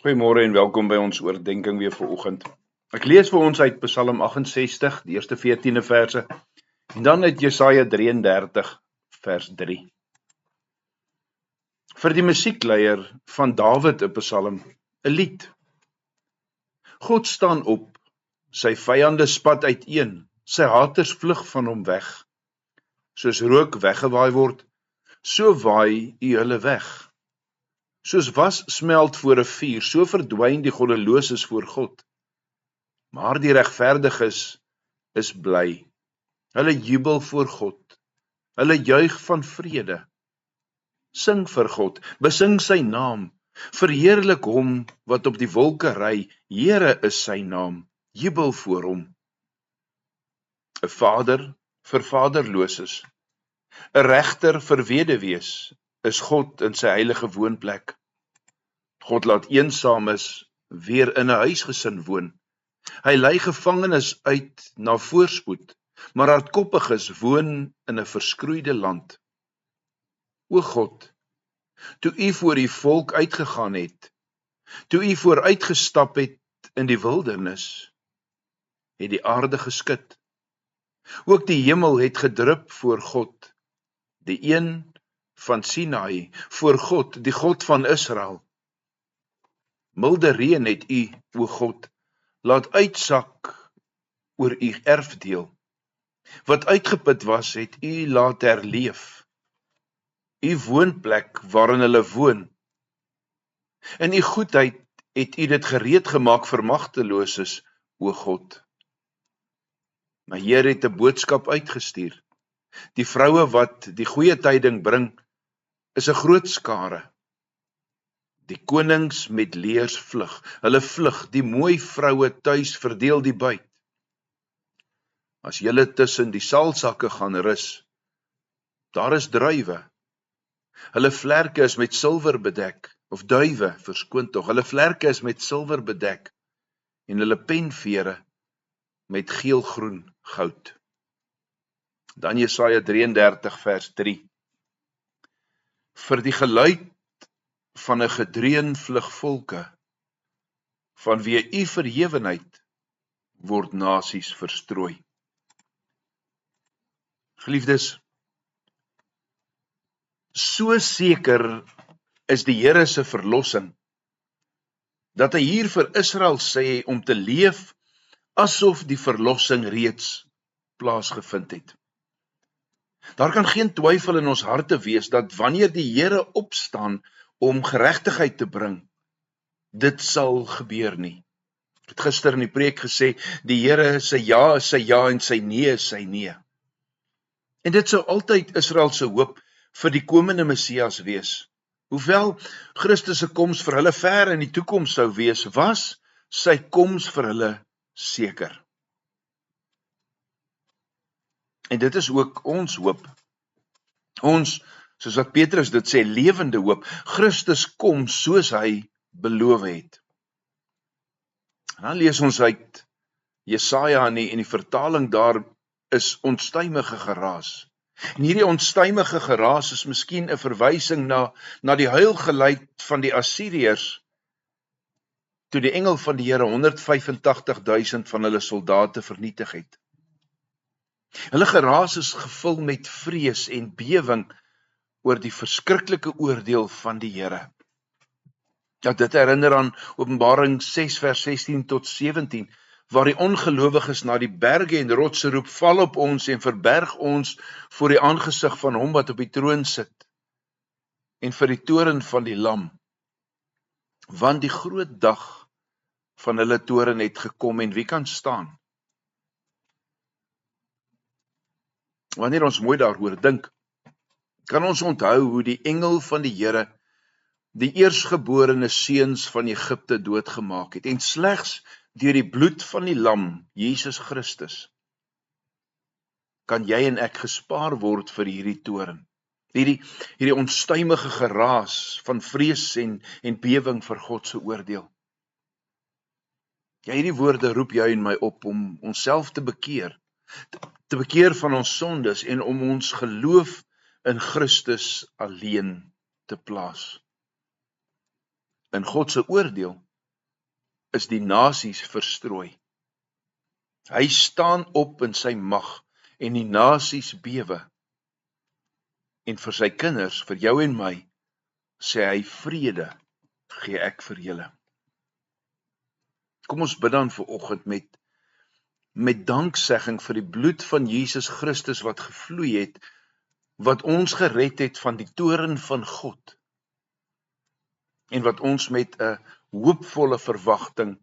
Goeiemôre en welkom by ons oordeenking weer vanoggend. Ek lees vir ons uit Psalm 68, die eerste 14 verse, en dan uit Jesaja 33 vers 3. Vir die musiekleier van Dawid 'n psalm, 'n lied. God staan op, sy vyande spat uiteen, sy haters vlug van hom weg. Soos rook weggewaai word, so waai U hulle weg. Soos was smelt voor 'n vuur, so verdwyn die goddeloses voor God. Maar die regverdiges is bly. Hulle jubel voor God. Hulle juig van vrede. Sing vir God, besing sy naam. Verheerlik hom wat op die wolke ry. Here is sy naam. Jubel voor hom. 'n Vader vir vaderloses. 'n Regter vir weduwees is God in sy heilige woonplek. God laat eensames weer in 'n huisgesin woon. Hy lei gevangenes uit na voorspoed, maar hardkoppiges woon in 'n verskroeide land. O God, toe U voor U volk uitgegaan het, toe U vooruitgestap het in die wildernis, het die aarde geskud. Ook die hemel het gedrup voor God, die een van Sinaï, voor God, die God van Israel. Milde reën het U, o God, laat uitsak oor U erfdeel. Wat uitgeput was, het U laat herleef. U woonplek waarin hulle woon. In U goedheid het U dit gereed gemaak vir magteloses, o God. My Heer het 'n boodskap uitgestuur. Die vroue wat die goeie tyding bring, is 'n groot skare. Die konings met leers vlug, hulle vlug, die mooi vroue tuis verdeel die buit. As julle tussen die saalsakke gaan rus, daar is druiwe. Hulle vlerke is met silwer bedek, of duiwe, verskoon tog, hulle vlerke is met silwer bedek, en hulle penvere met geelgroen goud. Dan Jesaja 33 vers 3. Vir die geluid van 'n gedreun vlug volke, vanweë U verhewenheid word nasies verstrooi. Geliefdes, so seker is die Here se verlossing, dat hy hier vir Israel sê om te leef asof die verlossing reeds plaasgevind het. Daar kan geen twyfel in ons harte wees dat wanneer die Here opstaan om geregtigheid te bring, dit sal gebeur nie. Ek het gister in die preek gesê, die Here sy ja is sy ja en sy nee is sy nee. En dit sou altyd Israel se hoop vir die komende Messias wees. Hoewel Christus se koms vir hulle ver in die toekoms sou wees, was sy koms vir hulle seker. En dit is ook ons hoop. Ons, soos wat Petrus dit sê, lewende hoop. Christus kom soos hy beloof het. En dan lees ons uit Jesaja en die vertaling daar is onstuimige geraas. En hierdie onstuimige geraas is miskien 'n verwysing na die huilgeluid van die Assiriërs, toe die engel van die Here 185.000 van hulle soldate vernietig het. Hulle geraas is gevul met vrees en bewing oor die verskriklike oordeel van die Here. Ja, dit herinner aan Openbaring 6 vers 16 tot 17, waar die ongelowiges na die berge en rotse roep, val op ons en verberg ons voor die aangesig van hom wat op die troon sit, en vir die toren van die lam, want die groot dag van hulle toren het gekom, en wie kan staan? Wanneer ons mooi daaroor dink, kan ons onthou hoe die engel van die Here die eersgeborene seuns van Egipte doodgemaak het, en slegs deur die bloed van die lam, Jesus Christus, kan jy en ek gespaar word vir hierdie toren. Hierdie onstuimige geraas van vrees en bewing vir God se oordeel. Ja, hierdie woorde roep jou en my op om onsself te bekeer van ons sondes en om ons geloof in Christus alleen te plaas. In God se oordeel is die nasies verstrooi. Hy staan op in sy mag en die nasies bewe. En vir sy kinders, vir jou en my, sê hy vrede gee ek vir julle. Kom ons bid dan vanoggend met danksegging vir die bloed van Jesus Christus wat gevloei het, wat ons gered het van die toorn van God, en wat ons met 'n hoopvolle verwagting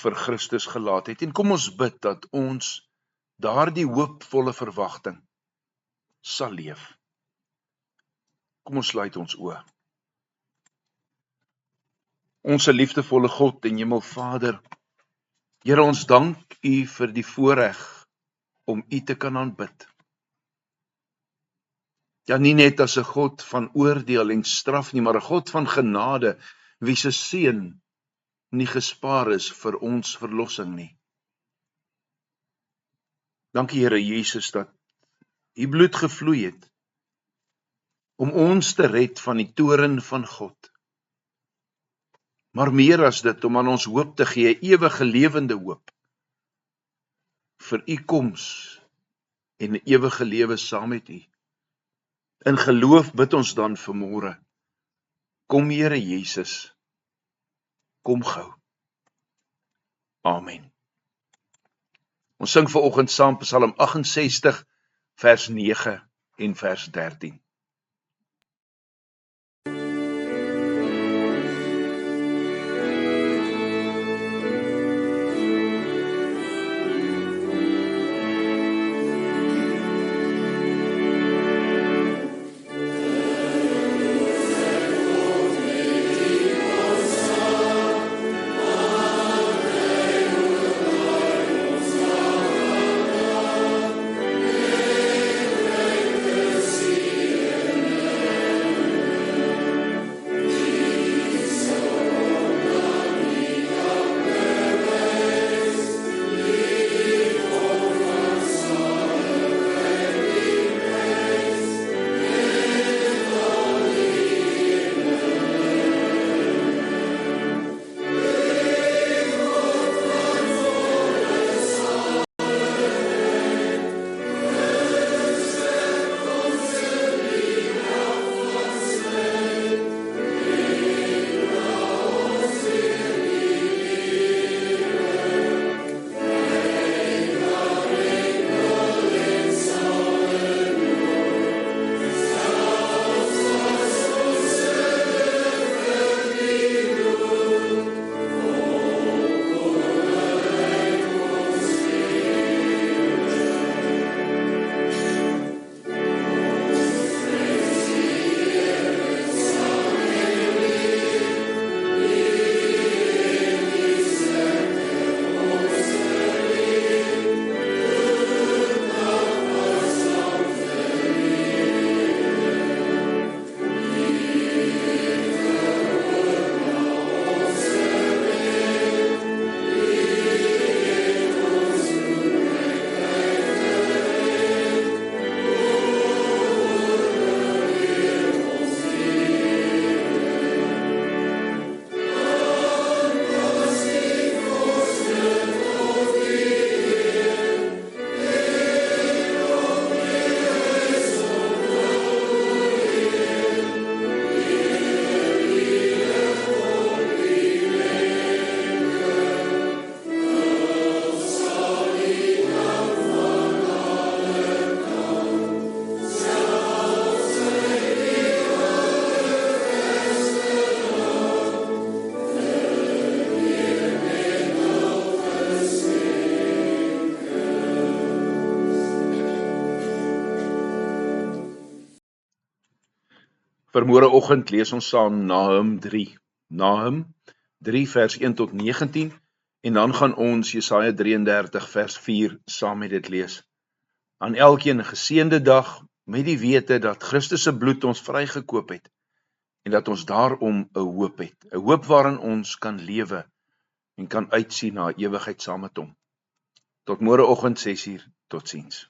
vir Christus gelaat het. En kom ons bid dat ons daardie hoopvolle verwagting sal leef. Kom ons sluit ons oë. Onse liefdevolle God en Hemelvader, Here, ons dank U vir die voorreg om U te kan aanbid. Ja, nie net as 'n God van oordeel en straf nie, maar 'n God van genade, wie se seun nie gespaar is vir ons verlossing nie. Dankie Here Jesus dat U bloed gevloei het om ons te red van die toorn van God. Maar meer as dit, om aan ons hoop te gee, 'n ewige lewende hoop vir U koms en 'n ewige lewe saam met U. In geloof bid ons dan vanmôre. Kom Here Jesus, kom gou. Amen. Ons sing vanoggend saam Psalm 68 vers 9 en vers 13. Vanmôreoggend lees ons saam Nahum 3. Nahum 3 vers 1 tot 19 en dan gaan ons Jesaja 33 vers 4 saam met dit lees. Aan elkeen 'n geseënde dag met die wete dat Christus se bloed ons vrygekoop het en dat ons daarom 'n hoop het. 'n Hoop waarin ons kan lewe en kan uitsien na ewigheid saam met hom. Tot môreoggend 6:00. Totsiens.